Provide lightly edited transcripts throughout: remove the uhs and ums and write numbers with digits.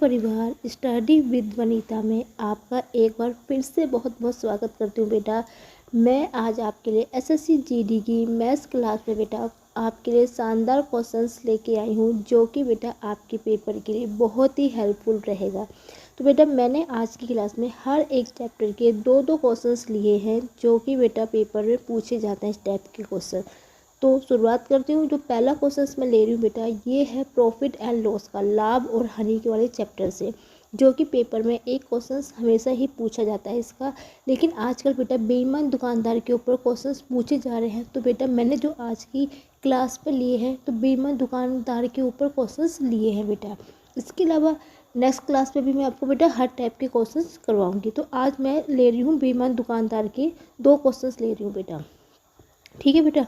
परिवार study with Vanita में आपका एक बार फिर से बहुत बहुत स्वागत करती हूँ बेटा। मैं आज आपके लिए एसएससी जीडी की मैथ्स क्लास में बेटा आपके लिए शानदार क्वेश्चंस लेके आई हूँ, जो कि बेटा आपके पेपर के लिए बहुत ही हेल्पफुल रहेगा। तो बेटा मैंने आज की क्लास में हर एक चैप्टर के दो दो क्वेश्चंस लिए हैं, जो कि बेटा पेपर में पूछे जाते हैं इस टाइप के क्वेश्चन। तो शुरुआत करती हूँ। जो पहला क्वेश्चन मैं ले रही हूँ बेटा, ये है प्रॉफिट एंड लॉस का, लाभ और हानि के वाले चैप्टर से, जो कि पेपर में एक क्वेश्चन हमेशा ही पूछा जाता है इसका। लेकिन आजकल बेटा बेईमान दुकानदार के ऊपर क्वेश्चन पूछे जा रहे हैं, तो बेटा मैंने जो आज की क्लास पे लिए हैं तो बेईमान दुकानदार के ऊपर क्वेश्चन लिए हैं बेटा। इसके अलावा नेक्स्ट क्लास में भी मैं आपको बेटा हर टाइप के क्वेश्चन करवाऊँगी। तो आज मैं ले रही हूँ बेईमान दुकानदार के दो क्वेश्चन ले रही हूँ बेटा, ठीक है बेटा।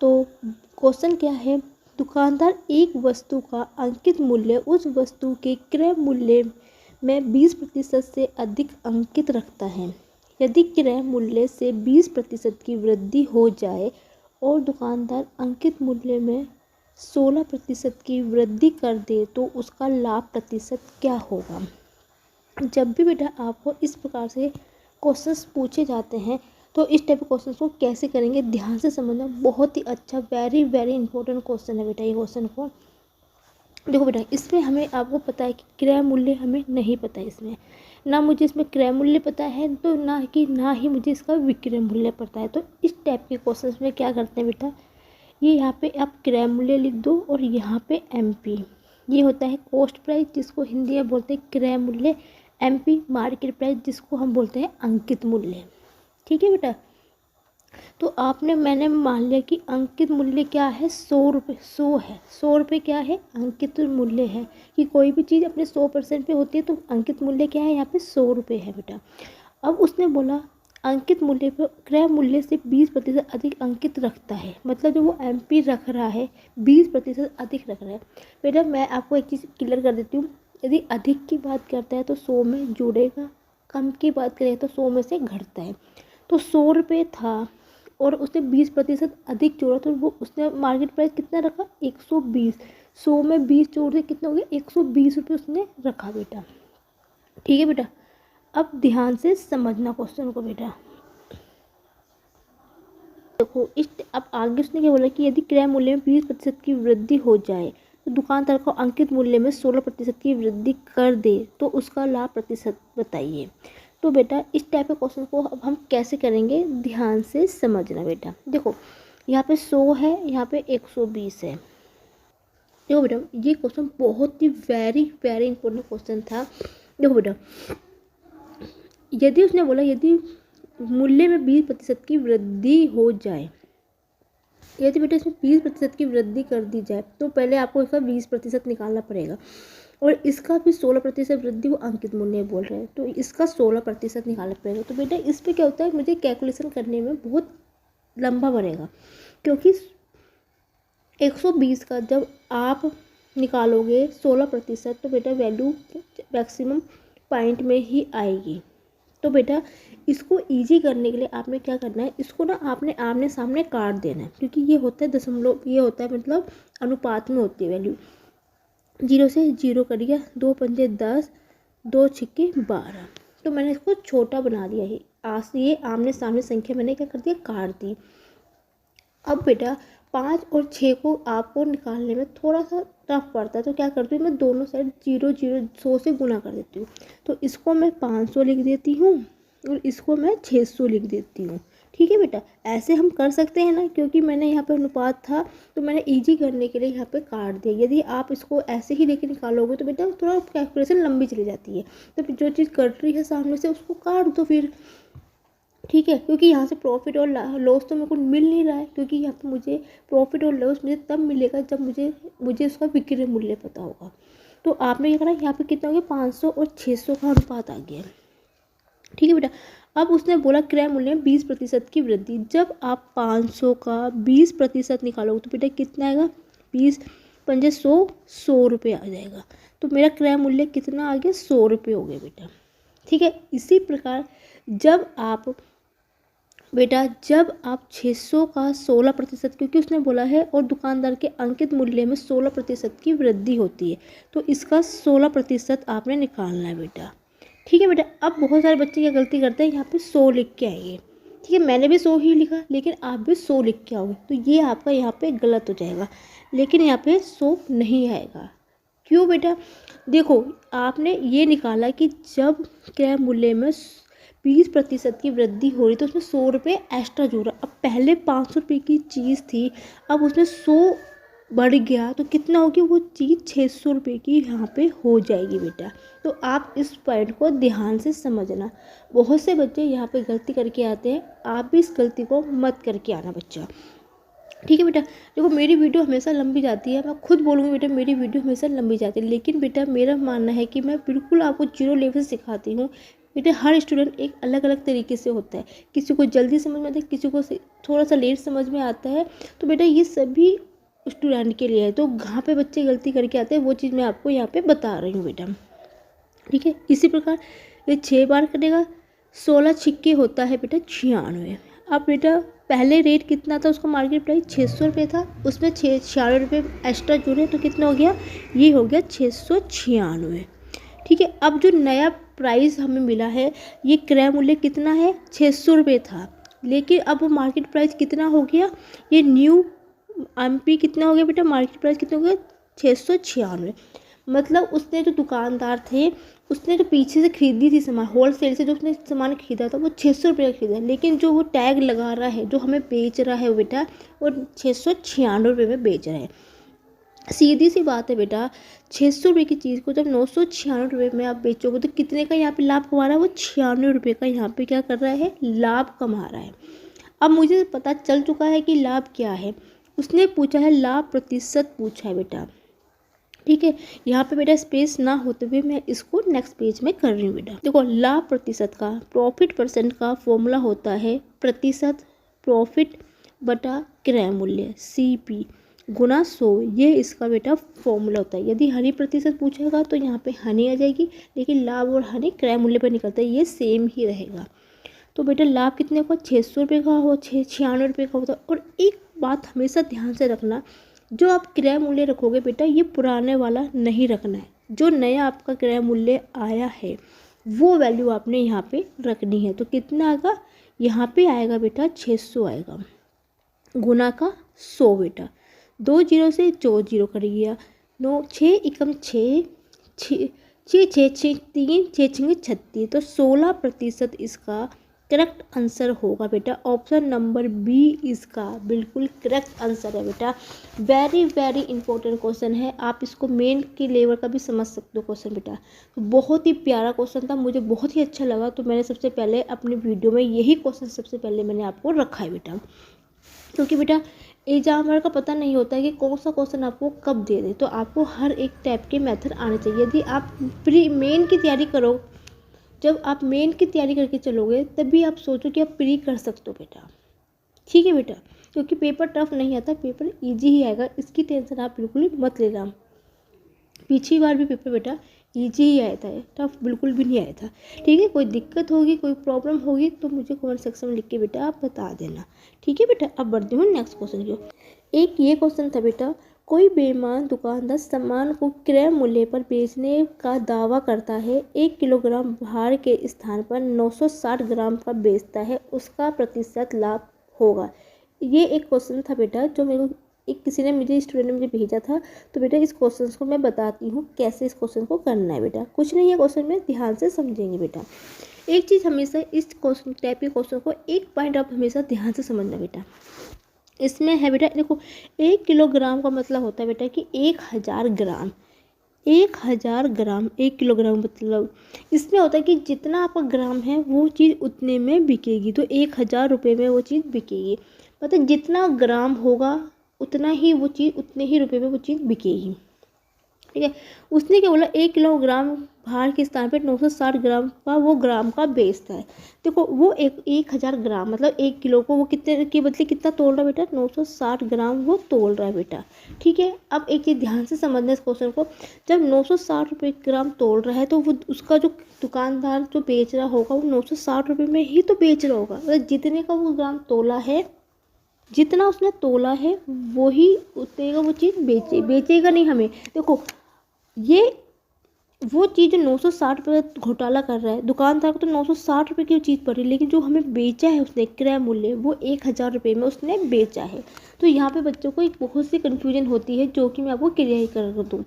तो क्वेश्चन क्या है, दुकानदार एक वस्तु का अंकित मूल्य उस वस्तु के क्रय मूल्य में 20% से अधिक अंकित रखता है। यदि क्रय मूल्य से 20% की वृद्धि हो जाए और दुकानदार अंकित मूल्य में 16% की वृद्धि कर दे तो उसका लाभ प्रतिशत क्या होगा। जब भी बेटा आपको इस प्रकार से क्वेश्चंस पूछे जाते हैं तो इस टाइप के क्वेश्चन को कैसे करेंगे ध्यान से समझना। बहुत ही अच्छा वेरी वेरी इंपॉर्टेंट क्वेश्चन है बेटा ये क्वेश्चन को। देखो बेटा इसमें हमें आपको पता है कि क्रय मूल्य हमें नहीं पता है, इसमें ना मुझे इसमें क्रय मूल्य पता है तो ना ही मुझे इसका विक्रय मूल्य पता है। तो इस टाइप के क्वेश्चन में क्या करते हैं बेटा, ये यहाँ पे आप क्रय मूल्य लिख दो और यहाँ पे MP ये होता है कॉस्ट प्राइस, जिसको हिंदी में बोलते हैं क्रय मूल्य। MP मार्केट प्राइस, जिसको हम बोलते हैं अंकित मूल्य, ठीक है बेटा। तो मैंने मान लिया कि अंकित मूल्य क्या है, 100 रुपये, 100 है, 100 रुपये क्या है अंकित मूल्य है, कि कोई भी चीज़ अपने 100% पे होती है तो अंकित मूल्य क्या है यहाँ पे 100 रुपये है बेटा। अब उसने बोला अंकित मूल्य पर क्रय मूल्य से 20% अधिक अंकित रखता है, मतलब जो वो MP रख रहा है 20% अधिक रख रहा है। बेटा मैं आपको एक चीज़ क्लियर कर देती हूँ, यदि अधिक की बात करता है तो 100 में जुड़ेगा, कम की बात करें तो 100 में से घटता है। तो 100 रुपये था और उसने 20% अधिक जोड़ा तो वो उसने मार्केट प्राइस कितना रखा 120। 100 में 20 जोड़ दे कितना हो गया 120 रुपये उसने रखा बेटा, ठीक है बेटा। अब ध्यान से समझना क्वेश्चन को बेटा। देखो अब आगे उसने क्या बोला कि यदि क्रय मूल्य में 20% की वृद्धि हो जाए तो दुकानदार को अंकित मूल्य में 16% की वृद्धि कर दे तो उसका लाभ प्रतिशत बताइए। तो बेटा इस टाइप के क्वेश्चन को अब हम कैसे करेंगे ध्यान से समझना बेटा। देखो यहाँ पे 100 है, यहाँ पे 120 है। देखो बेटा ये क्वेश्चन बहुत ही वेरी वेरी इंपॉर्टेंट क्वेश्चन था। देखो बेटा यदि उसने बोला यदि मूल्य में 20% की वृद्धि हो जाए, यदि बेटा इसमें 20% की वृद्धि कर दी जाए तो पहले आपको इसका 20% निकालना पड़ेगा और इसका भी 16% वृद्धि वो अंकित मूल्य बोल रहे हैं तो इसका 16% निकालना पड़ेगा। तो बेटा इस पर क्या होता है मुझे कैलकुलेशन करने में बहुत लंबा पड़ेगा, क्योंकि 120 का जब आप निकालोगे 16% तो बेटा वैल्यू मैक्सिमम पॉइंट में ही आएगी। तो बेटा इसको इजी करने के लिए आपने क्या करना है, इसको ना आपने आमने सामने काट देना है, क्योंकि ये होता है दशमलव, ये होता है मतलब अनुपात में होती है वैल्यू। 0 से 0 कर दिया, 2 पंजे 10, 2 छिक्के 12। तो मैंने इसको छोटा बना दिया है, ये आमने सामने संख्या मैंने क्या कर दिया काट दी। अब बेटा 5 और 6 को आपको निकालने में थोड़ा सा टफ पड़ता है, तो क्या करती हूँ मैं दोनों साइड 0 0 100 से गुना कर देती हूँ। तो इसको मैं 500 लिख देती हूँ और इसको मैं 600 लिख देती हूँ, ठीक है बेटा। ऐसे हम कर सकते हैं ना, क्योंकि मैंने यहाँ पे अनुपात था तो मैंने इजी करने के लिए यहाँ पे काट दिया। यदि आप इसको ऐसे ही लेके निकालोगे तो बेटा थोड़ा कैलकुलेशन लंबी चली जाती है, तो जो चीज़ कट रही है सामने से उसको काट दो फिर, ठीक है। क्योंकि यहाँ से प्रॉफिट और लॉस तो मेरे को मिल नहीं रहा है, क्योंकि यहाँ पे मुझे प्रॉफिट और लॉस मुझे तब मिलेगा जब मुझे उसका विक्रय मूल्य पता होगा। तो आपने क्या करा यहाँ पे कितना हो गया 500 और 600 का अनुपात आ गया, ठीक है बेटा। अब उसने बोला क्रय मूल्य में 20% की वृद्धि। जब आप 500 का 20% निकालोगे तो बेटा कितना आएगा 20 पंजे 100, 100 रुपये आ जाएगा। तो मेरा क्रय मूल्य कितना आ गया 100 रुपये हो गया बेटा, ठीक है। इसी प्रकार जब आप बेटा जब आप 600 का 16%, क्योंकि उसने बोला है और दुकानदार के अंकित मूल्य में 16% की वृद्धि होती है, तो इसका 16% आपने निकालना है बेटा। ठीक है बेटा। अब बहुत सारे बच्चे क्या गलती करते हैं, यहाँ पे 100 लिख के आएंगे। ठीक है, मैंने भी 100 ही लिखा, लेकिन आप भी 100 लिख के आओगे, तो ये आपका यहाँ पे गलत हो जाएगा। लेकिन यहाँ पे 100 नहीं आएगा। क्यों बेटा? देखो, आपने ये निकाला कि जब क्रय मूल्य में 20% की वृद्धि हो रही तो उसमें 100 रुपये एक्स्ट्रा जोड़ा। अब पहले 500 रुपये की चीज़ थी, अब उसमें 100 बढ़ गया तो कितना होगी वो चीज़? 600 रुपये की यहाँ पे हो जाएगी बेटा। तो आप इस पॉइंट को ध्यान से समझना। बहुत से बच्चे यहाँ पे गलती करके आते हैं, आप भी इस गलती को मत करके आना बच्चा। ठीक है बेटा। देखो, मेरी वीडियो हमेशा लंबी जाती है, मैं खुद बोलूँगी बेटा, मेरी वीडियो हमेशा लंबी जाती है, लेकिन बेटा मेरा मानना है कि मैं बिल्कुल आपको जीरो लेवल से सिखाती हूँ। बेटा हर स्टूडेंट एक अलग अलग तरीके से होता है, किसी को जल्दी समझ में आता है, किसी को थोड़ा सा लेट समझ में आता है। तो बेटा ये सभी स्टूडेंट के लिए है, तो कहाँ पे बच्चे गलती करके आते हैं वो चीज़ मैं आपको यहाँ पे बता रही हूँ बेटा। ठीक है, इसी प्रकार ये 6 बार कटेगा, 16 छिक्के होता है बेटा 96। अब बेटा पहले रेट कितना था, उसका मार्केट प्राइस 600 रुपये था, उसमें 96 रुपये एक्स्ट्रा जुड़े तो कितना हो गया? ये हो गया 696। ठीक है, अब जो नया प्राइस हमें मिला है, ये क्रय मूल्य कितना है? 600 रुपये था, लेकिन अब वो मार्केट प्राइस कितना हो गया? ये न्यू एमपी कितना हो गया बेटा? मार्केट प्राइस कितना हो गया? 696। मतलब उसने जो दुकानदार थे, उसने जो पीछे से खरीदी थी सामान, होलसेल से जो उसने सामान खरीदा था वो 600 रुपये का खरीदा, लेकिन जो वो टैग लगा रहा है, जो हमें बेच रहा है वो बेटा, वो 696 रुपये में बेच रहा है। सीधी सी बात है बेटा, 600 रुपये की चीज़ को जब 996 रुपये में आप बेचोगे तो कितने का यहाँ पे लाभ कमा रहा है? वो 96 रुपये का यहाँ पे क्या कर रहा है? लाभ कमा रहा है। अब मुझे पता चल चुका है कि लाभ क्या है। उसने पूछा है लाभ प्रतिशत पूछा है बेटा। ठीक है, यहाँ पे बेटा स्पेस ना होते हुए मैं इसको नेक्स्ट पेज में कर रही हूँ बेटा। देखो, लाभ प्रतिशत का, प्रॉफिट परसेंट का फॉर्मूला होता है प्रतिशत प्रॉफिट बटा क्रय मूल्य CP गुना 100। ये इसका बेटा फॉर्मूला होता है। यदि हानि प्रतिशत पूछेगा तो यहाँ पे हानि आ जाएगी, लेकिन लाभ और हानि क्रय मूल्य पर निकलता है, ये सेम ही रहेगा। तो बेटा लाभ कितने का? 600 रुपये का हो, 96 रुपये का होता है। और एक बात हमेशा ध्यान से रखना, जो आप क्रय मूल्य रखोगे बेटा, ये पुराने वाला नहीं रखना है। जो नया आपका क्रय मूल्य आया है वो वैल्यू आपने यहाँ पे रखनी है। तो कितना आएगा? यहाँ पे आएगा बेटा 600 आएगा, गुना का 100 बेटा। 2 जीरो से 4 जीरो कर गया, 9 6 एकम 6 6 6 6 6 3 6 6 36। तो 16% इसका करेक्ट आंसर होगा बेटा। ऑप्शन नंबर बी इसका बिल्कुल करेक्ट आंसर है बेटा। वेरी वेरी इंपॉर्टेंट क्वेश्चन है, आप इसको मेन के लेवल का भी समझ सकते हो क्वेश्चन बेटा। तो बहुत ही प्यारा क्वेश्चन था, मुझे बहुत ही अच्छा लगा, तो मैंने सबसे पहले अपनी वीडियो में यही क्वेश्चन सबसे पहले मैंने आपको रखा है बेटा। क्योंकि बेटा एग्जामर का पता नहीं होता है कि कौन सा क्वेश्चन आपको कब दे दे, तो आपको हर एक टाइप के मेथड आने चाहिए। यदि आप प्री मेन की तैयारी करो, जब आप मेन की तैयारी करके चलोगे तभी आप सोचो कि आप प्री कर सकते हो बेटा। ठीक है बेटा, क्योंकि पेपर टफ नहीं आता, पेपर इजी ही आएगा, इसकी टेंशन आप बिल्कुल भी मत लेना। पिछली बार भी पेपर बेटा इजी ही आया था, टफ बिल्कुल भी नहीं आया था। ठीक है, कोई दिक्कत होगी, कोई प्रॉब्लम होगी तो मुझे कमेंट सेक्शन में लिख के बेटा आप बता देना। ठीक है बेटा, अब बढ़ती हूँ नेक्स्ट क्वेश्चन की। एक ये क्वेश्चन था बेटा, कोई बेईमान दुकानदार सामान को क्रय मूल्य पर बेचने का दावा करता है, 1 किलोग्राम भार के स्थान पर 960 ग्राम का बेचता है, उसका प्रतिशत लाभ होगा। ये एक क्वेश्चन था बेटा, जो मेरे को एक किसी ने मुझे स्टूडेंट ने मुझे भेजा था। तो बेटा इस क्वेश्चन को मैं बताती हूँ कैसे इस क्वेश्चन को करना है बेटा। कुछ नहीं है क्वेश्चन में, ध्यान से समझेंगे बेटा। एक चीज़ हमेशा इस क्वेश्चन टाइप के क्वेश्चन को एक पॉइंट आप हमेशा ध्यान से समझना बेटा। इसमें है बेटा, देखो 1 किलोग्राम का मतलब होता है बेटा कि 1000 ग्राम। 1000 ग्राम 1 किलोग्राम मतलब इसमें होता है कि जितना आपका ग्राम है वो चीज़ उतने में बिकेगी, तो 1000 रुपये में वो चीज़ बिकेगी। मतलब जितना ग्राम होगा उतना ही वो चीज़, उतने ही रुपये में वो चीज़ बिकेगी। ठीक है। उसने क्या बोला, 1 किलोग्राम भार के स्थान पे 960 ग्राम का वो ग्राम का बेचता है। देखो वो 1000 ग्राम मतलब 1 किलो को वो कितने के बदले कितना तोल रहा है बेटा, 960 ग्राम वो तोल रहा है बेटा। ठीक है। अब एक चीज़ ध्यान से समझना इस क्वेश्चन को, जब 960 रुपये ग्राम तोल रहा है तो वो उसका जो दुकानदार जो बेच रहा होगा वो 960 रुपये में ही तो बेच रहा होगा। मतलब जितने का वो ग्राम तोला है, जितना उसने तोला है वही उतने का वो चीज़ बेचेगा नहीं हमें। देखो ये वो चीज़ जो 960 रुपये घोटाला कर रहा है, दुकानदार को तो 960 रुपये की चीज़ पड़ी, लेकिन जो हमें बेचा है उसने क्रय मूल्य वो 1000 रुपये में उसने बेचा है। तो यहाँ पे बच्चों को एक बहुत सी कन्फ्यूजन होती है जो कि मैं आपको क्लियर कर दूँ।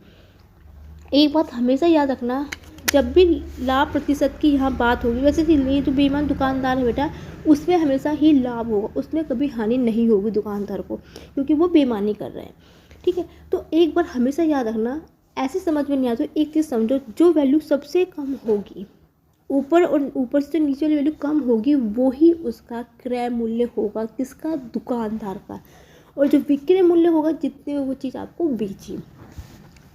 एक बात हमेशा याद रखना, जब भी लाभ प्रतिशत की यहाँ बात होगी, वैसे ये जो बेईमान दुकानदार है बेटा उसमें हमेशा ही लाभ होगा, उसमें कभी हानि नहीं होगी दुकानदार को, क्योंकि वो बेईमानी कर रहे हैं। ठीक है। तो एक बार हमेशा याद रखना, ऐसे समझ में नहीं आता, एक चीज़ समझो, जो वैल्यू सबसे कम होगी ऊपर और ऊपर से नीचे वाली वैल्यू कम होगी वो ही उसका क्रय मूल्य होगा, किसका, दुकानदार का। और जो विक्रय मूल्य होगा जितने में वो चीज़ आपको बेची।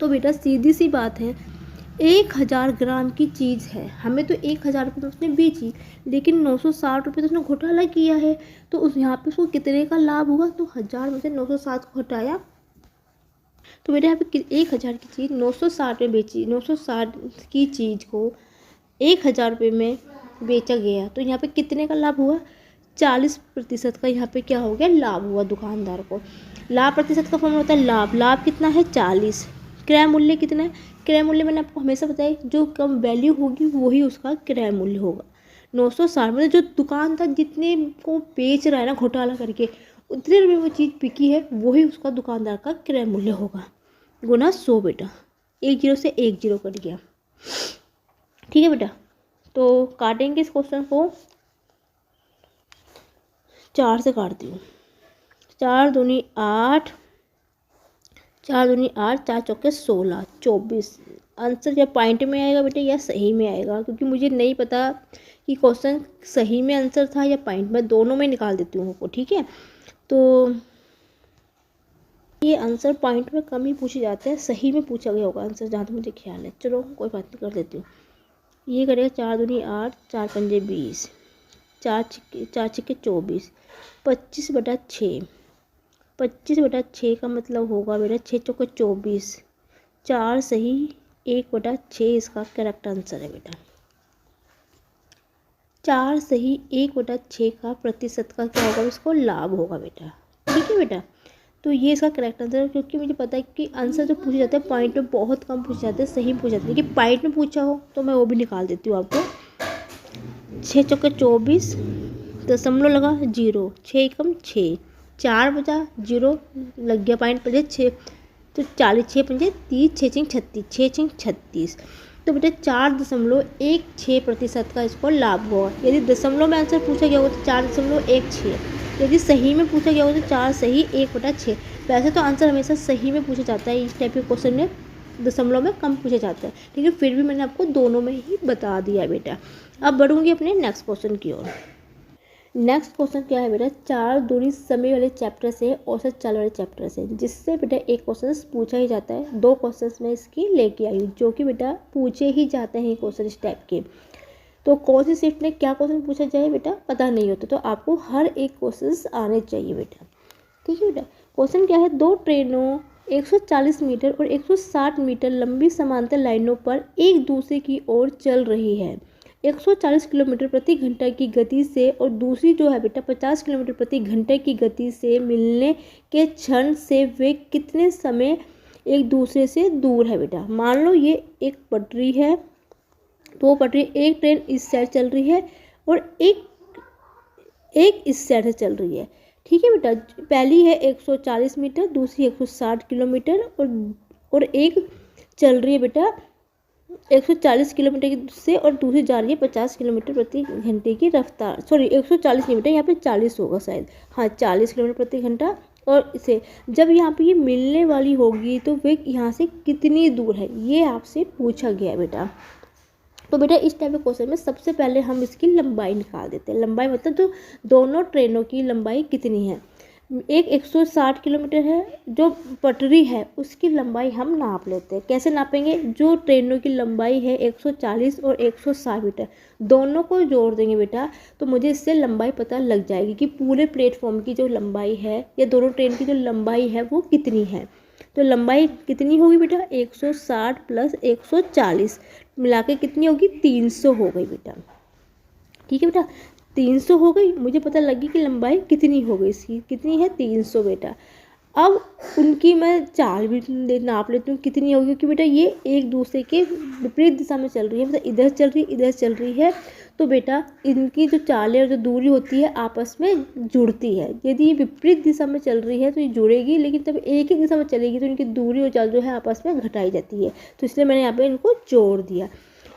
तो बेटा सीधी सी बात है, 1000 ग्राम की चीज़ है, हमें तो 1000 रुपये में उसने बेची, लेकिन 960 रुपये तो उसने घोटाला किया है, तो उस यहाँ पे उसको कितने का लाभ होगा, तो 1000 में से 960 को हटाया, तो बेटा यहाँ पे 1000 की चीज़ 960 में बेची, 960 की चीज़ को 1000 रुपये में बेचा गया, तो यहाँ पे कितने का लाभ हुआ, 40% का यहाँ पे क्या हो गया, लाभ हुआ दुकानदार को। लाभ प्रतिशत का फॉर्मूला होता है लाभ, लाभ कितना है 40, क्रय मूल्य कितना है, क्रय मूल्य मैंने आपको हमेशा बताया जो कम वैल्यू होगी वही उसका क्रय मूल्य होगा। 960 मतलब जो दुकानदार जितने को बेच रहा है ना घोटाला करके, उतने रुपये वो चीज़ बिकी है वही उसका दुकानदार का क्रय मूल्य होगा, गुना 100 बेटा। 1 0 से 1 0 कट गया। ठीक है बेटा। तो काटेंगे इस क्वेश्चन को, 4 से काटती हूँ, 4 दूनी 8, 4 दूनी 8, 4 चौके 16, 24। आंसर या पॉइंट में आएगा बेटा या सही में आएगा, क्योंकि मुझे नहीं पता कि क्वेश्चन सही में आंसर था या पॉइंट में, दोनों में निकाल देती हूँ आपको। ठीक है। तो ये आंसर पॉइंट में कम ही पूछे जाते हैं, सही में पूछा गया होगा आंसर जहाँ तक मुझे ख्याल है। चलो कोई बात नहीं, कर देती हूँ। ये करेगा 4 दूनी 8, 4 पंजे 20, 4 छिक्के 24, 25/6, 25/6 का मतलब होगा बेटा 6 चौके 24, 4 सही 1/6 इसका करेक्ट आंसर है बेटा। 4 सही 1/6 का प्रतिशत का क्या होगा, इसको लाभ होगा बेटा। ठीक है बेटा। तो ये इसका करेक्ट आंसर है, क्योंकि मुझे पता है कि आंसर जो पूछे जाते हैं पॉइंट में बहुत कम पूछे जाते हैं, सही पूछे जाते हैं, लेकिन पॉइंट में पूछा हो तो मैं वो भी निकाल देती हूँ आपको। 6 चौके 24, दशमलव लगा 0, 6 एकम 6, 4 बचा 0 लग गया पॉइंट पर 6, तो 40, 6 पंजे 30, 6 छिंग 36, 6 छिंग 36। तो बेटा 4.16% का इसको लाभ होगा। यदि दशमलव में आंसर पूछा गया होगा तो 4.16, यदि सही में पूछा गया होगा तो 4 सही 1/6। वैसे तो आंसर हमेशा सही में पूछा जाता है, इस टाइप के क्वेश्चन में दशमलव में कम पूछा जाता है, लेकिन फिर भी मैंने आपको दोनों में ही बता दिया बेटा। अब बढ़ूंगी अपने नेक्स्ट क्वेश्चन की ओर। नेक्स्ट क्वेश्चन क्या है बेटा, 4 दूनी समय वाले चैप्टर से औसत चाल वाले चैप्टर से, जिससे बेटा एक क्वेश्चन पूछा ही जाता है। 2 क्वेश्चन में इसकी लेके आई हूँ जो कि बेटा पूछे ही जाते हैं क्वेश्चन इस टाइप के। तो कौन सी शिफ्ट में क्या क्वेश्चन पूछा जाए बेटा पता नहीं होता, तो आपको हर एक क्वेश्चन आने चाहिए बेटा। ठीक है बेटा। क्वेश्चन क्या है, 2 ट्रेनों 140 मीटर और 160 मीटर लंबी समांतर लाइनों पर एक दूसरे की ओर चल रही है 140 किलोमीटर प्रति घंटा की गति से, और दूसरी जो है बेटा 50 किलोमीटर प्रति घंटे की गति से मिलने के क्षण से वे कितने समय एक दूसरे से दूर है बेटा। मान लो ये एक पटरी है, तो पटरी, एक ट्रेन इस साइड चल रही है और एक इस साइड से चल रही है। ठीक है बेटा। पहली है 140 मीटर, दूसरी 160 किलोमीटर और एक चल रही है बेटा 140 किलोमीटर से, और दूसरी जा रही है 50 किलोमीटर प्रति घंटे की रफ्तार। सॉरी 140 किलोमीटर, यहाँ पे 40 होगा शायद, हाँ 40 किलोमीटर प्रति घंटा। और इसे जब यहाँ पे ये मिलने वाली होगी तो वे यहाँ से कितनी दूर है, ये आपसे पूछा गया बेटा। तो बेटा इस टाइप के क्वेश्चन में सबसे पहले हम इसकी लंबाई निकाल देते हैं। लंबाई मतलब तो दोनों ट्रेनों की लंबाई कितनी है। एक 160 किलोमीटर है, जो पटरी है उसकी लंबाई हम नाप लेते हैं। कैसे नापेंगे? जो ट्रेनों की लंबाई है 140 और 160 मीटर, दोनों को जोड़ देंगे बेटा, तो मुझे इससे लंबाई पता लग जाएगी कि पूरे प्लेटफॉर्म की जो लंबाई है या दोनों ट्रेन की जो लंबाई है वो कितनी है। तो लंबाई कितनी होगी बेटा? 160 प्लस 140 मिला के कितनी होगी? 300 हो गई बेटा। ठीक है बेटा, 300 हो गई। मुझे पता लगी कि लंबाई कितनी हो गई, इसकी कितनी है? 300 बेटा। अब उनकी मैं चाल भी नाप लेती हूँ कितनी होगी, क्योंकि बेटा ये एक दूसरे के विपरीत दिशा में चल रही है, मतलब इधर चल रही है इधर चल रही है। तो बेटा इनकी जो चालें और जो दूरी होती है आपस में जुड़ती है। यदि ये विपरीत दिशा में चल रही है तो ये जुड़ेगी, लेकिन तब एक ही दिशा में चलेगी तो इनकी दूरी और चाल जो है आपस में घटाई जाती है। तो इसलिए मैंने यहाँ पे इनको जोड़ दिया।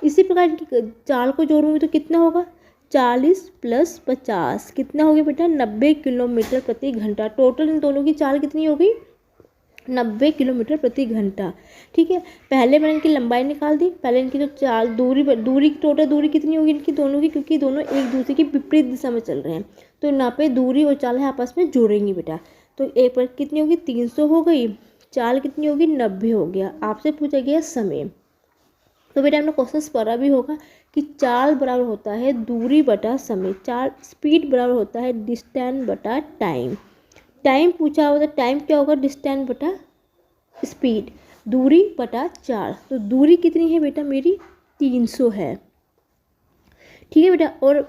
इसी प्रकार इनकी चाल को जोड़ूंगी तो कितना होगा? 40 प्लस 50 कितना हो गया बेटा? 90 किलोमीटर प्रति घंटा। टोटल इन दोनों की चाल कितनी हो गई? 90 किलोमीटर प्रति घंटा। ठीक है, पहले मैंने इनकी लंबाई निकाल दी। पहले इनकी जो चाल दूरी टोटल दूरी कितनी होगी इनकी दोनों की, क्योंकि दोनों एक दूसरे की विपरीत दिशा में चल रहे हैं। तो यहाँ पे दूरी और चाल है आपस में जुड़ेंगी बेटा। तो एक पर कितनी होगी? 300 हो गई। चाल कितनी होगी? 90 हो गया। आपसे पूछा गया समय। तो बेटा आपने क्वेश्चन पढ़ा भी होगा कि चाल बराबर होता है दूरी बटा समय। चाल स्पीड बराबर होता है डिस्टेंस बटा टाइम। टाइम पूछा होगा तो टाइम क्या होगा? डिस्टेंस बटा स्पीड, दूरी बटा चाल। तो दूरी कितनी है बेटा मेरी? 300 है। ठीक है बेटा, और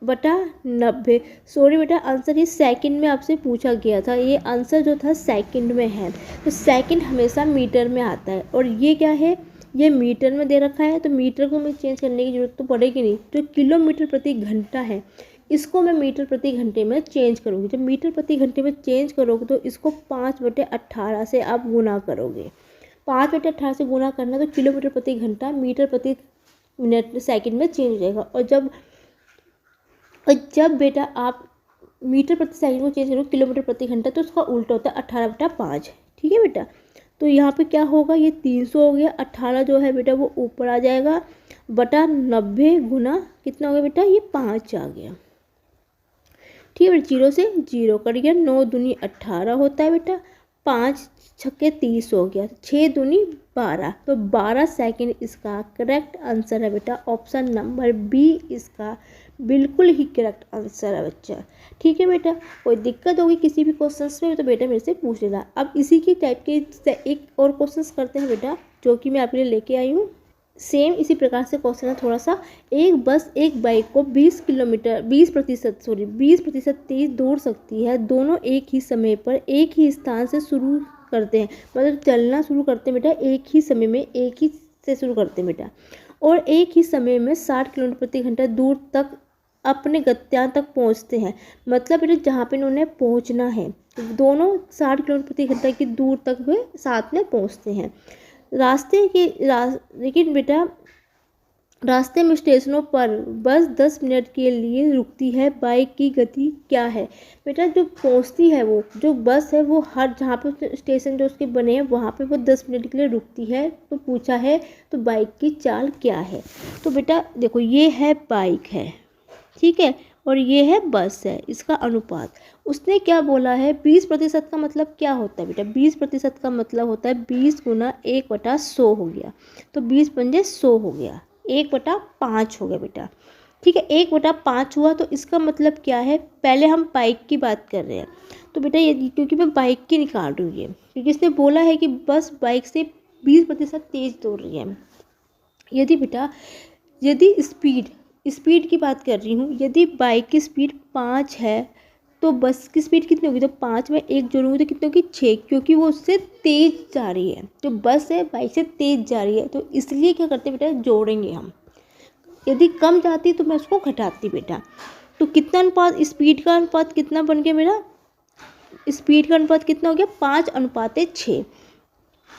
बटा 90। सॉरी बेटा, आंसर ये सेकंड में आपसे पूछा गया था। ये आंसर जो था सेकंड में है, तो सेकंड हमेशा मीटर में आता है। और ये क्या है? ये मीटर में दे रखा है, तो मीटर को मैं चेंज करने की जरूरत तो पड़ेगी नहीं। जो किलोमीटर प्रति घंटा है इसको मैं मीटर प्रति घंटे में चेंज करूँगी। जब मीटर प्रति घंटे में चेंज करोगे तो इसको 5/18 से आप गुना करोगे। 5/18 से गुना करना तो किलोमीटर प्रति घंटा मीटर प्रति मिनट सेकंड में चेंज हो जाएगा। और जब बेटा आप मीटर प्रति सेकंड को चेंज करोगे किलोमीटर प्रति घंटा, तो उसका उल्टा होता है 18/5। ठीक है बेटा, तो यहाँ पे क्या होगा? ये 300 हो गया। 18 जो है बेटा वो ऊपर आ जाएगा, बटा 90 गुना कितना हो गया बेटा? ये 5 आ गया। ठीक है बेटा, 0 से 0 कट गया। 9 दूनी 18 होता है बेटा। 5 छक्के 30 हो गया। 6 दूनी 12, तो 12 सेकंड इसका करेक्ट आंसर है बेटा। ऑप्शन नंबर बी इसका बिल्कुल ही करेक्ट आंसर है बच्चा। ठीक है बेटा, कोई दिक्कत होगी किसी भी क्वेश्चन में तो बेटा मेरे से पूछ लेना। अब इसी की टाइप के एक और क्वेश्चन करते हैं बेटा, जो कि मैं आपके लिए लेके आई हूँ। सेम इसी प्रकार से क्वेश्चन है थोड़ा सा। एक बस एक बाइक को 20% तेज दौड़ सकती है। दोनों एक ही समय पर एक ही स्थान से शुरू करते हैं, मतलब चलना शुरू करते हैं बेटा एक ही समय में, एक ही से शुरू करते हैं बेटा, और एक ही समय में 60 किलोमीटर प्रति घंटा दूर तक अपने गंतव्य तक पहुंचते हैं। मतलब बेटा जहाँ पे इन्होंने पहुंचना है दोनों 60 किलोमीटर प्रति घंटा की दूर तक वे साथ में पहुंचते हैं। लेकिन बेटा रास्ते में स्टेशनों पर बस 10 मिनट के लिए रुकती है। बाइक की गति क्या है? बेटा जो पहुंचती है वो जो बस है वो हर जहाँ पे स्टेशन जो उसके बने हैं वहाँ पे वो 10 मिनट के लिए रुकती है। तो पूछा है तो बाइक की चाल क्या है? तो बेटा देखो ये है बाइक है, ठीक है, और ये है बस है, इसका अनुपात उसने क्या बोला है? 20% का मतलब क्या होता है बेटा? 20% का मतलब होता है 20 गुना 1/100 हो गया। तो 20 पंजे 100 हो गया, 1/5 हो गया बेटा। ठीक है, 1/5 हुआ। तो इसका मतलब क्या है? पहले हम बाइक की बात कर रहे हैं, तो बेटा ये क्योंकि मैं बाइक की निकाल रही हूँ, ये क्योंकि इसने बोला है कि बस बाइक से 20% तेज दौड़ रही है। यदि स्पीड की बात कर रही हूँ, यदि बाइक की स्पीड 5 है तो बस की स्पीड कितनी होगी? तो 5 में 1 जोड़ूंगी तो कितनी होगी? 6, क्योंकि वो उससे तेज जा रही है। जो बस है बाइक से तेज जा रही है, तो इसलिए क्या करते बेटा? जोड़ेंगे हम। यदि कम जाती तो मैं उसको घटाती बेटा। तो कितना अनुपात? स्पीड का अनुपात कितना बन गया मेरा? स्पीड का अनुपात कितना हो गया? 5/6।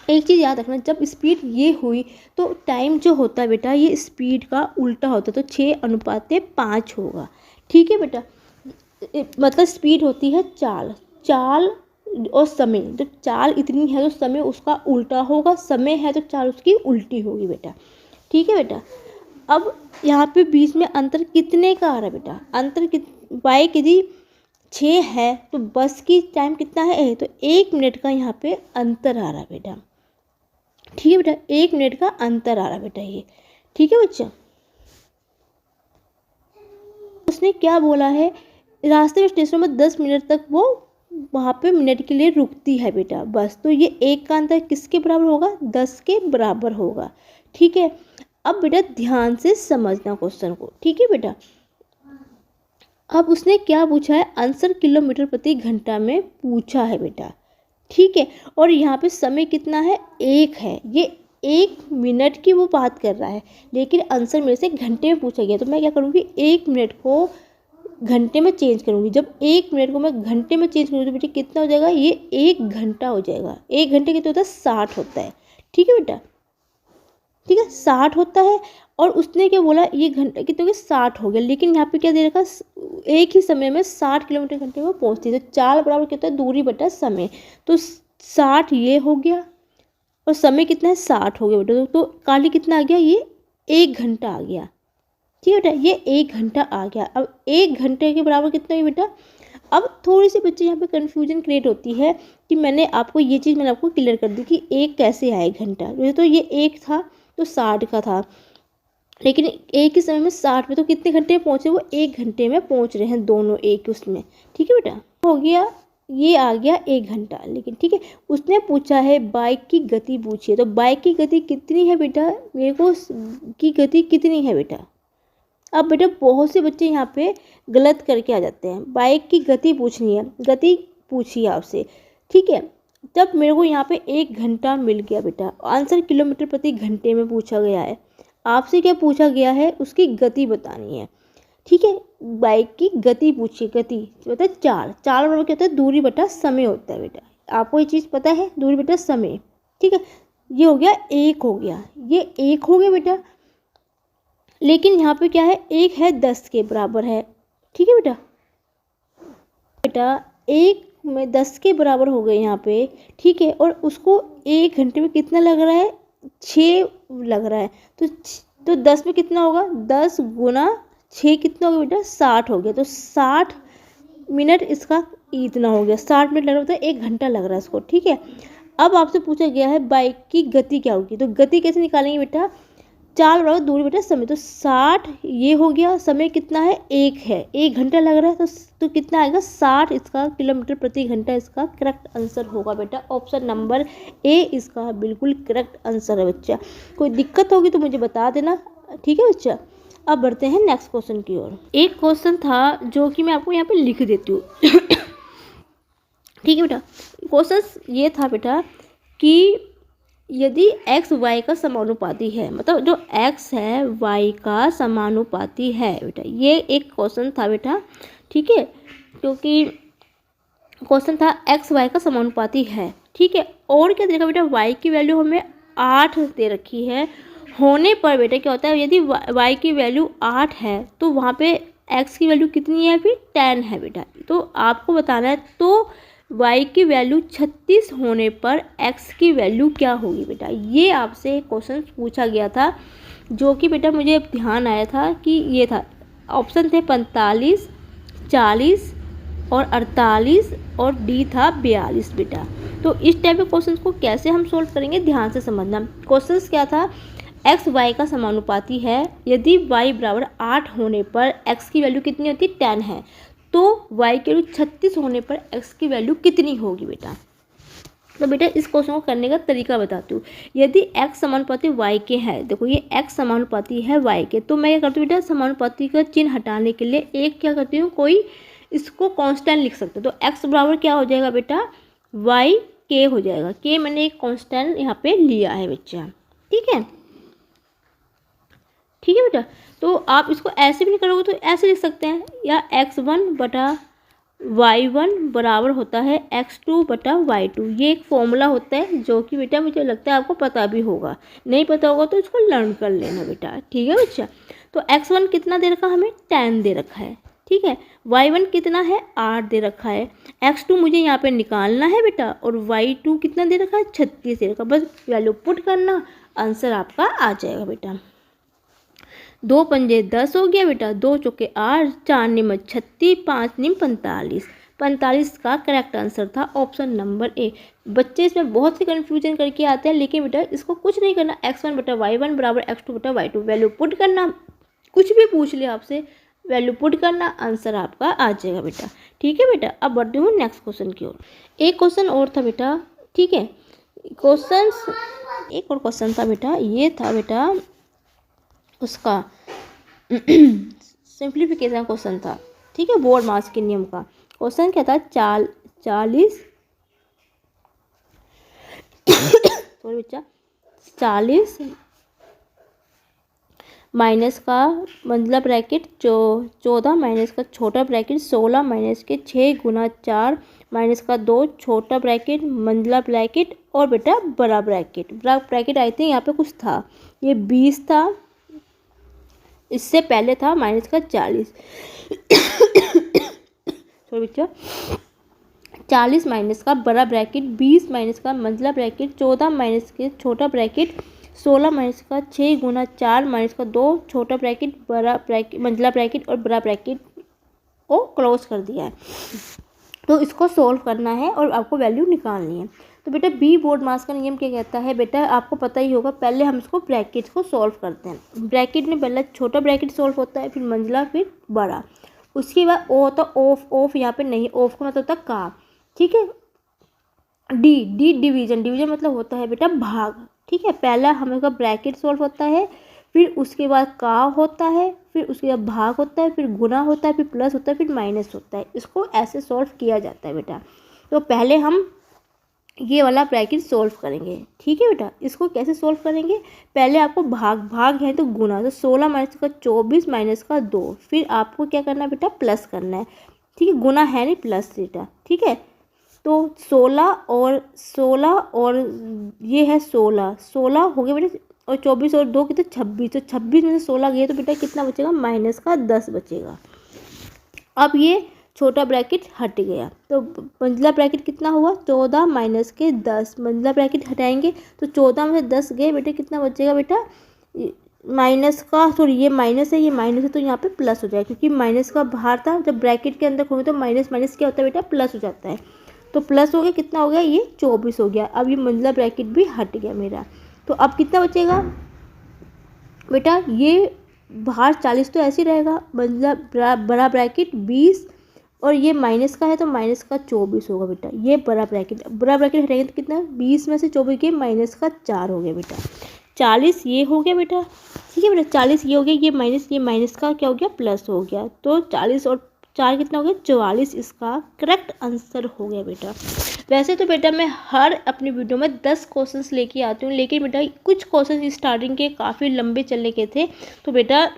एक चीज़ याद रखना, जब स्पीड ये हुई तो टाइम जो होता है बेटा ये स्पीड का उल्टा होता है, तो 6/5 होगा। ठीक है बेटा, मतलब स्पीड होती है चाल और समय। तो चाल इतनी है तो समय उसका उल्टा होगा, समय है तो चाल उसकी उल्टी होगी बेटा। ठीक है बेटा, अब यहाँ पे बीच में अंतर कितने का आ रहा है बेटा? अंतर बाइक यदि 6 है तो बस की टाइम कितना है, तो 1 मिनट का यहाँ पे अंतर आ रहा है बेटा। ठीक है बेटा, 1 मिनट का अंतर आ रहा है बेटा ये। ठीक है बच्चा, उसने क्या बोला है, रास्ते में स्टेशन में 10 मिनट तक वो वहाँ पे मिनट के लिए रुकती है बेटा बस। तो ये 1 का अंतर किसके बराबर होगा, 10 के बराबर होगा। ठीक है, अब बेटा ध्यान से समझना क्वेश्चन को। ठीक है बेटा, अब उसने क्या पूछा है, आंसर किलोमीटर प्रति घंटा में पूछा है बेटा। ठीक है, और यहाँ पे समय कितना है, 1 है। ये 1 मिनट की वो बात कर रहा है, लेकिन आंसर मेरे से घंटे में पूछा गया, तो मैं क्या करूँगी, 1 मिनट को घंटे में चेंज करूँगी। जब 1 मिनट को मैं घंटे में चेंज करूँगी तो बेटा कितना हो जाएगा, ये 1 घंटा हो जाएगा। 1 घंटे कितना होता है, 60 होता है। ठीक है बेटा, ठीक है 60 होता है। और उसने क्या बोला, ये घंटा कितने हो गए, 60 हो गया। लेकिन यहाँ पे क्या दे रखा, एक ही समय में 60 किलोमीटर घंटे में पहुँचती है। तो चाल बराबर कितना है, दूरी बटा समय। तो 60 ये हो गया और समय कितना है, 60 हो गया बेटा। तो काली कितना आ गया, ये 1 घंटा आ गया। ठीक है बेटा, ये 1 घंटा आ गया। अब 1 घंटे के बराबर कितना है बेटा। अब थोड़ी सी बच्चे यहाँ पे कन्फ्यूजन क्रिएट होती है कि मैंने आपको ये चीज़ मैंने आपको क्लियर कर दी कि 1 कैसे आए घंटा। वैसे तो ये 1 था तो 60 का था, लेकिन एक ही समय में 60 में तो कितने घंटे में पहुँचे, वो 1 घंटे में पहुँच रहे हैं दोनों एक उसमें। ठीक है बेटा, हो गया, ये आ गया 1 घंटा। लेकिन ठीक है, उसने पूछा है बाइक की गति पूछिए। तो बाइक की गति कितनी है बेटा, मेरे को की गति कितनी है बेटा। अब बेटा बहुत से बच्चे यहाँ पे गलत करके आ जाते हैं। बाइक की गति पूछनी है, गति पूछी आपसे। ठीक है, तब मेरे को यहाँ पे 1 घंटा मिल गया बेटा। आंसर किलोमीटर प्रति घंटे में पूछा गया है। आपसे क्या पूछा गया है, उसकी गति बतानी है। ठीक है, बाइक की गति पूछिए। गति बता चाल, चाल बराबर क्या होता है, दूरी बटा समय होता है बेटा। आपको ये चीज़ पता है, दूरी बटा समय। ठीक है, ये हो गया 1 हो गया, ये 1 हो गया बेटा। लेकिन यहाँ पे क्या है, 1 है 10 के बराबर है। ठीक है बेटा, बेटा 1 में 10 के बराबर हो गए यहाँ पे। ठीक है, और उसको 1 घंटे में कितना लग रहा है, 6 लग रहा है। तो 10 में कितना होगा, 10 गुना 6 कितना होगा बेटा, 60 हो गया। तो 60 मिनट इसका इतना हो गया, 60 मिनट लग रहा होता है, 1 घंटा लग रहा है इसको। ठीक है, अब आपसे पूछा गया है बाइक की गति क्या होगी। तो गति कैसे निकालेंगे बेटा, चाल बराबर दूरी बेटा समय। तो 60 ये हो गया, समय कितना है, 1 है, 1 घंटा लग रहा है। तो कितना आएगा, 60 इसका किलोमीटर प्रति घंटा इसका करेक्ट आंसर होगा बेटा। ऑप्शन नंबर ए इसका बिल्कुल करेक्ट आंसर है बच्चा। कोई दिक्कत होगी तो मुझे बता देना। ठीक है बच्चा, अब बढ़ते हैं नेक्स्ट क्वेश्चन की ओर। एक क्वेश्चन था जो कि मैं आपको यहाँ पे लिख देती हूँ। ठीक है बेटा, क्वेश्चन ये था बेटा कि यदि x y का समानुपाती है, मतलब जो x है y का समानुपाती है बेटा, ये एक क्वेश्चन था बेटा। ठीक है, क्योंकि क्वेश्चन था x y का समानुपाती है। ठीक है, और क्या देखा बेटा, y की वैल्यू हमें 8 दे रखी है। होने पर बेटा क्या होता है, यदि y की वैल्यू 8 है तो वहाँ पे x की वैल्यू कितनी है, फिर 10 है बेटा। तो आपको बताना है, तो y की वैल्यू 36 होने पर x की वैल्यू क्या होगी बेटा। ये आपसे क्वेश्चन पूछा गया था, जो कि बेटा मुझे ध्यान आया था कि ये था, ऑप्शन थे 45, 40 और 48 और डी था 42 बेटा। तो इस टाइप के क्वेश्चन को कैसे हम सोल्व करेंगे, ध्यान से समझना। क्वेश्चन क्या था, x y का समानुपाती है, यदि y बराबर 8 होने पर x की वैल्यू कितनी होती है, 10 है। तो y की वैल्यू 36 होने पर x की वैल्यू कितनी होगी बेटा। तो बेटा इस क्वेश्चन को करने का तरीका बताती हूँ। यदि x समानुपाती y के है, देखो ये x समानुपाती है y के, तो मैं क्या करती हूँ बेटा, समानुपाती का चिन्ह हटाने के लिए एक क्या करती हूँ, कोई इसको कांस्टेंट लिख सकते हो। तो x बराबर क्या हो जाएगा बेटा, y k हो जाएगा। k मैंने एक कांस्टेंट यहाँ पे लिया है बच्चा। ठीक है, ठीक है बेटा। तो आप इसको ऐसे भी नहीं करोगे तो ऐसे लिख सकते हैं, या x1 बटा y1 बराबर होता है x2 बटा y2। ये एक फॉर्मूला होता है जो कि बेटा मुझे लगता है आपको पता भी होगा, नहीं पता होगा तो इसको लर्न कर लेना बेटा। ठीक है बच्चा, तो x1 कितना दे रखा है हमें, 10 दे रखा है। ठीक है, y1 कितना है, 8 दे रखा है। x2 मुझे यहाँ पे निकालना है बेटा, और y2 कितना दे रखा है, 36 दे रखा। बस वैल्यू पुट करना, आंसर आपका आ जाएगा बेटा। 2 पंजे 10 हो गया बेटा, 2 चौके 8, 4 निम 36, 5 निम 45। 45 का करेक्ट आंसर था ऑप्शन नंबर ए। बच्चे इसमें बहुत से कन्फ्यूजन करके आते हैं, लेकिन बेटा इसको कुछ नहीं करना, x1/y1 बराबर x2/y2 वैल्यू पुट करना, कुछ भी पूछ ले आपसे वैल्यू पुट करना, आंसर आपका आ जाएगा बेटा। ठीक है बेटा, अब बढ़ती हूँ नेक्स्ट क्वेश्चन की ओर। एक क्वेश्चन और था बेटा, ठीक है, क्वेश्चंस एक और क्वेश्चन था बेटा, ये था बेटा उसका सिंप्लीफिकेशन क्वेश्चन था, ठीक है, बोर्ड मास के नियम का। क्वेश्चन क्या था, 40 सॉरी बच्चा 40 माइनस का मंझला ब्रैकेट 14 माइनस का छोटा ब्रैकेट 16 माइनस के 6 गुना 4 माइनस का 2 छोटा ब्रैकेट मंझला ब्रैकेट और बेटा बड़ा ब्रैकेट आई थिंक यहाँ पे कुछ था, ये 20 था, इससे पहले था माइनस का 40 सॉरी बच्चा 40 माइनस का बड़ा ब्रैकेट 20 माइनस का मंझला ब्रैकेट 14 माइनस के छोटा ब्रैकेट 16 माइनस का 6 गुना 4 माइनस का 2 छोटा ब्रैकेट बड़ा ब्रैकेट मंझला ब्रैकेट और बड़ा ब्रैकेट को क्लोज कर दिया है। तो इसको सोल्व करना है और आपको वैल्यू निकालनी है। तो बेटा बी बोर्ड मास का नियम क्या कहता है बेटा, आपको पता ही होगा, पहले हम इसको ब्रैकेट्स को सॉल्व करते हैं। ब्रैकेट में पहले छोटा ब्रैकेट सॉल्व होता है, फिर मंझला, फिर बड़ा, उसके बाद ओ होता ऑफ यहाँ पे नहीं, ऑफ का मतलब होता का, ठीक है। डी डिवीजन मतलब होता है बेटा भाग, ठीक है। पहला हमें ब्रैकेट सॉल्व होता है, फिर उसके बाद का होता है, फिर उसके बाद भाग होता है, फिर गुना होता है, फिर प्लस होता है, फिर माइनस होता है। इसको ऐसे सॉल्व किया जाता है बेटा। तो पहले हम ये वाला ब्रैकेट सॉल्व करेंगे, ठीक है बेटा। इसको कैसे सॉल्व करेंगे, पहले आपको भाग है तो गुना, तो 16 माइनस का 24 माइनस का 2, फिर आपको क्या करना है बेटा, प्लस करना है, ठीक है। गुना है नहीं, प्लस बेटा, ठीक है। तो 16 और ये है 16 हो गया बेटा, और 24 और 2 कितने 26, तो 26 में से 16 गए तो बेटा कितना बचेगा, माइनस का 10 बचेगा। अब ये छोटा ब्रैकेट हट गया, तो मंझला ब्रैकेट कितना हुआ, 14 माइनस के 10, मंझला ब्रैकेट हटाएंगे तो 14 में से 10 गए बेटा, कितना बचेगा बेटा, माइनस का, सॉरी ये माइनस है, ये माइनस है, तो यहाँ पे प्लस हो जाएगा, क्योंकि माइनस का बाहर था, जब ब्रैकेट के अंदर खोगे तो माइनस क्या होता है बेटा, प्लस हो जाता है। तो प्लस हो गया, कितना हो गया, ये 24 हो गया। अब ये मंझला ब्रैकेट भी हट गया मेरा, तो अब कितना बचेगा बेटा, ये बाहर 40 तो ऐसे ही रहेगा, मंझला बड़ा ब्रैकेट 20 और ये माइनस का है तो माइनस का 24 होगा बेटा। ये बड़ा ब्रैकेट हटाएंगे तो कितना, 20 में से 24 के माइनस का 4 हो गया बेटा। 40 ये हो गया बेटा, ठीक है बेटा, 40 ये हो गया, ये माइनस का क्या हो गया, प्लस हो गया। तो 40 और 4 कितना हो गया, 44 इसका करेक्ट आंसर हो गया बेटा। वैसे तो बेटा मैं हर अपनी वीडियो में 10 क्वेश्चंस लेके आती हूँ, लेकिन बेटा कुछ क्वेश्चंस स्टार्टिंग के काफ़ी लंबे चलने के थे, तो बेटा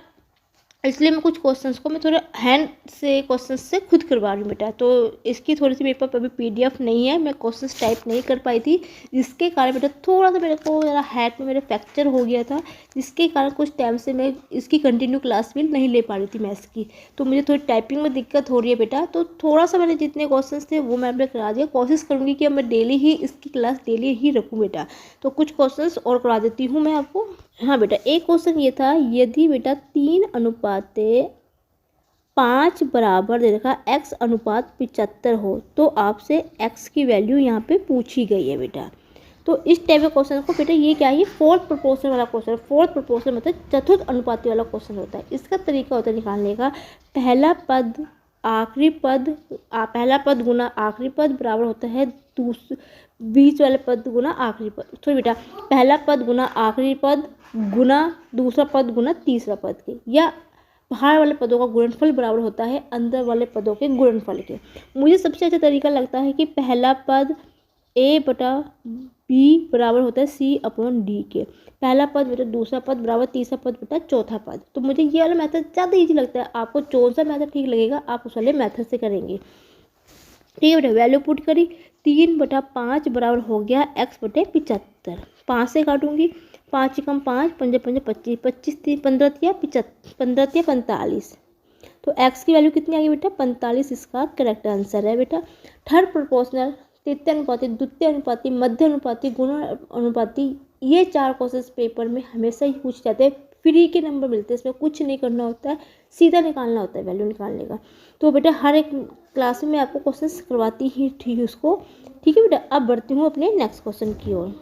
इसलिए मैं कुछ क्वेश्चंस को मैं थोड़ा हैंड से क्वेश्चंस से खुद करवा रही हूँ बेटा। तो इसकी थोड़ी सी मेरे पास अभी PDF नहीं है, मैं क्वेश्चंस टाइप नहीं कर पाई थी, जिसके कारण बेटा थोड़ा सा मेरे को ज़रा हैंड में मेरे फ्रैक्चर हो गया था, जिसके कारण कुछ टाइम से मैं इसकी कंटिन्यू क्लास भी नहीं ले पा रही थी मैथ्स की। तो मुझे थोड़ी टाइपिंग में दिक्कत हो रही है बेटा, तो थोड़ा सा मैंने जितने क्वेश्चन थे वो मैं अपने करा दिया। कोशिश करूँगी कि अब मैं डेली ही इसकी क्लास डेली ही रखूँ बेटा। तो कुछ क्वेश्चन और करा देती हूँ मैं आपको। हाँ बेटा, एक क्वेश्चन ये था, यदि बेटा 3:5 बराबर दे रखा x/75 हो, तो आपसे x की वैल्यू यहाँ पे पूछी गई है बेटा। तो इस टाइप के क्वेश्चन को बेटा ये क्या है, फोर्थ प्रोपोर्शन वाला क्वेश्चन। फोर्थ प्रोपोर्शन मतलब चतुर्थ अनुपाती वाला क्वेश्चन होता है। इसका तरीका होता है निकालने का, पहला पद गुना आखिरी पद बराबर होता है बीच वाले पद गुना आखिरी पद। तो बेटा पहला पद गुना आखिरी पद गुना दूसरा पद गुना तीसरा पद के, या बाहर वाले पदों का गुणनफल बराबर होता है अंदर वाले पदों के गुणनफल के। मुझे सबसे अच्छा तरीका लगता है कि पहला पद A/B बराबर होता है C/D के। पहला पद बेटा दूसरा पद बराबर तीसरा पद बेटा चौथा पद। तो मुझे ये वाला मेथड ज़्यादा ईजी लगता है। आपको कौन सा मेथड ठीक लगेगा आप उस वाले मेथड से करेंगे। ठीक है बेटा, वैल्यू पुट करी, 3/5 बराबर हो गया x/75। 5 से काटूंगी, 5 कम 5, 5 5 25, 25 15 या 45। तो x की वैल्यू कितनी आ गई बेटा, 45 इसका करेक्ट आंसर है बेटा। थर्ड प्रोपोर्शनल, तृतीय अनुपाती, द्वितीय अनुपाती, मध्य अनुपाती, गुण अनुपाती, ये 4 क्वेश्चन पेपर में हमेशा ही पूछ जाते हैं। फ्री के नंबर मिलते हैं, इसमें कुछ नहीं करना होता है, सीधा निकालना होता है वैल्यू निकालने का। तो बेटा हर एक क्लास में मैं आपको क्वेश्चन करवाती ही थी उसको, ठीक है बेटा। अब बढ़ती हूँ अपने नेक्स्ट क्वेश्चन की ओर।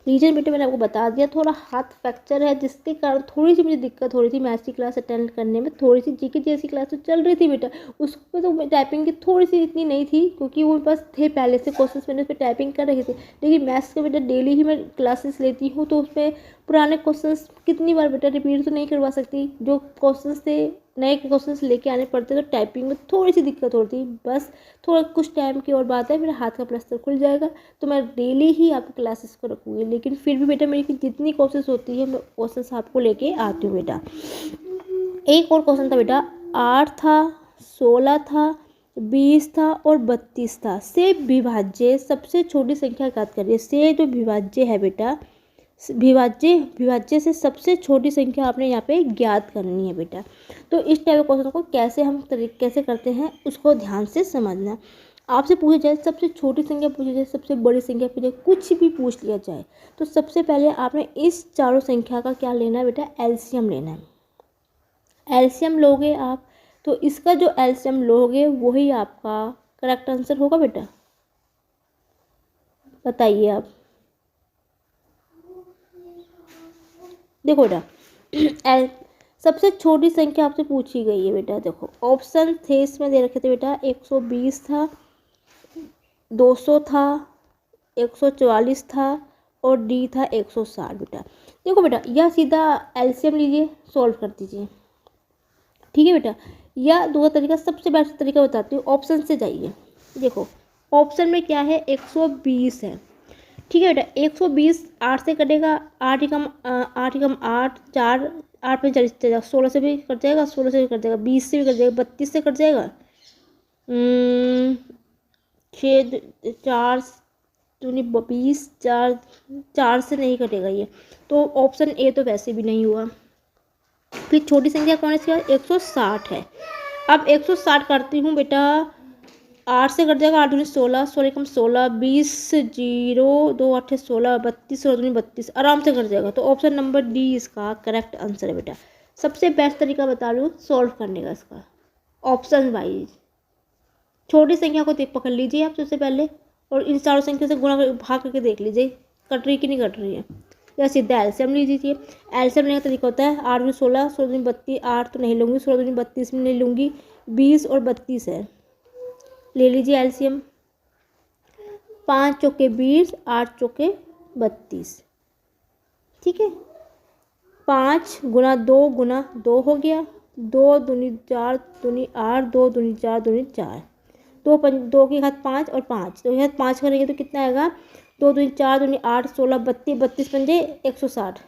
रीजन बेटा मैंने आपको बता दिया, थोड़ा हाथ फ्रैक्चर है जिसके कारण थोड़ी सी मुझे दिक्कत हो रही थी मैथ्स की क्लास अटेंड करने में। थोड़ी सी जीके जैसी क्लास तो चल रही थी बेटा, उसमें तो टाइपिंग की थोड़ी सी इतनी नहीं थी क्योंकि वो पास थे पहले से क्वेश्चंस, मैंने उस पर टाइपिंग कर रही थी। लेकिन मैथ्स का बेटा डेली ही मैं क्लासेस लेती हूँ, तो उसमें पुराने क्वेश्चंस कितनी बार बेटा रिपीट तो नहीं करवा सकती। जो क्वेश्चंस थे नए क्वेश्चंस लेके आने पड़ते, तो टाइपिंग में थोड़ी सी दिक्कत होती। बस थोड़ा कुछ टाइम की और बात है, मेरा हाथ का प्लास्टर खुल जाएगा तो मैं डेली ही आपकी क्लासेस को रखूँगी। लेकिन फिर भी बेटा मेरी जितनी कोशिश होती है मैं क्वेश्चंस आपको लेके आती हूँ बेटा। एक और क्वेश्चन था बेटा, 8 था, 16 था, 20 था और 32 था, से विभाज्य सबसे छोटी संख्या ज्ञात करिए। से जो विभाज्य है बेटा, विभाज्य से सबसे छोटी संख्या आपने यहाँ पे ज्ञात करनी है बेटा। तो इस टाइप के क्वेश्चन को कैसे हम कैसे करते हैं उसको ध्यान से समझना। आपसे पूछा जाए सबसे छोटी संख्या पूछी जाए, सबसे बड़ी संख्या पूछी जाए, कुछ भी पूछ लिया जाए, तो सबसे पहले आपने इस चारों संख्या का क्या लेना है बेटा, एलसीएम लेना है। एलसीएम लोगे आप तो इसका जो एलसीएम लोगे वही आपका करेक्ट आंसर होगा बेटा। बताइए आप। देखो बेटा सबसे छोटी संख्या आपसे पूछी गई है बेटा। देखो ऑप्शन थे इसमें दे रखे थे बेटा, 120 था, 200 था, 144 था और डी था 160 बेटा। देखो बेटा यह सीधा एलसीएम लीजिए, सॉल्व कर दीजिए, ठीक है बेटा। या दूसरा तरीका, सबसे बेस्ट तरीका बताती हूँ, ऑप्शन से जाइए। देखो ऑप्शन में क्या है, 120 है, ठीक है बेटा। 120 8 से कटेगा, 8 एकम 8, 4 8 में 40 जाएगा, 16 से भी कट जाएगा, 16 से भी कट जाएगा, 20 से भी कट जाएगा, 32 से कट जाएगा, 6 4 दूनी 20, 4 से नहीं कटेगा ये, तो ऑप्शन ए तो वैसे भी नहीं हुआ। फिर छोटी संख्या कौन सी है, 160 है। अब 160 करती हूँ बेटा, 8 से कट जाएगा, 8 दूनी 16, 16 कम 16, 20 0 2 8 16, 32 और दूनी 32, आराम से कट जाएगा। तो ऑप्शन नंबर डी इसका करेक्ट आंसर है बेटा। सबसे बेस्ट तरीका बता रही हूँ सॉल्व करने का इसका, ऑप्शन वाइज। छोटी संख्या को पकड़ लीजिए आप सबसे पहले और इन चारों संख्या से गुणा भाग करके देख लीजिए कट रही कि नहीं कट रही है, या सीधा एलसीएम लीजिए। एलसीएम लेने का तरीका होता है, 8 दूनी 16, 16 दूनी 32, 8 तो नहीं लूँगी, 16 दूनी 32 में नहीं लूँगी, 20 और 32 है, ले लीजिए एलसीएम। 5 चौके 20, 8 चौके 32, ठीक है। 5 गुना 2 हो गया, 2 दूनी 4 दूनी 8, 2 दूनी 4 दूनी 4, 2 के हाथ 5 और 5, 2 के हाथ 5 करेंगे तो कितना आएगा, 2 दूनी 4 दूनी 8, 16 32, 32 पंजे 160।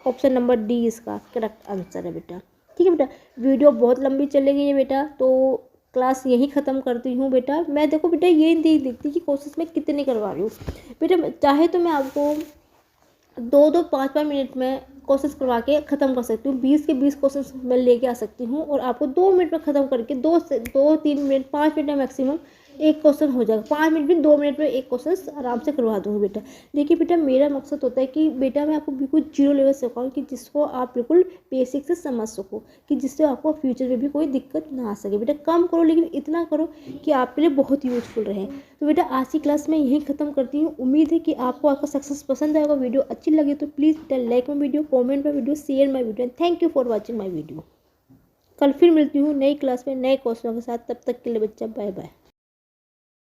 ऑप्शन नंबर डी इसका करेक्ट आंसर है बेटा, ठीक है बेटा। वीडियो बहुत लंबी चलेगी ये बेटा, तो क्लास यहीं ख़त्म करती हूँ बेटा। मैं देखो बेटा ये नहीं देखती कि कोशिश मैं कितनी करवा रही हूँ बेटा, चाहे तो मैं आपको 2 5 मिनट में कोशिश करवा के ख़त्म कर सकती हूँ, 20 के 20 क्वेश्चन मैं लेके आ सकती हूँ और आपको 2 मिनट में ख़त्म करके 2 3 मिनट 5 मिनट में मैक्सिमम एक क्वेश्चन हो जाएगा। 5 मिनट में 2 मिनट में एक क्वेश्चन आराम से करवा दूँगी बेटा। देखिए बेटा मेरा मकसद होता है कि बेटा मैं आपको बिल्कुल जीरो लेवल से सिखाऊँ कि जिसको आप बिल्कुल बेसिक से समझ सको, कि जिससे आपको फ्यूचर में भी कोई दिक्कत ना आ सके। बेटा कम करो लेकिन इतना करो कि आपके लिए बहुत यूजफुल रहे। तो बेटा आज की क्लास में यहीं ख़त्म करती हूँ। उम्मीद है कि आपको आपका सक्सेस पसंद आएगा। वीडियो अच्छी लगी तो प्लीज़ बेटा like my video, comment my video, share my video. Thank you for watching my video. कल फिर मिलती हूँ नई क्लास में नए क्वेश्चनों के साथ, तब तक के लिए बच्चा बाय बाय।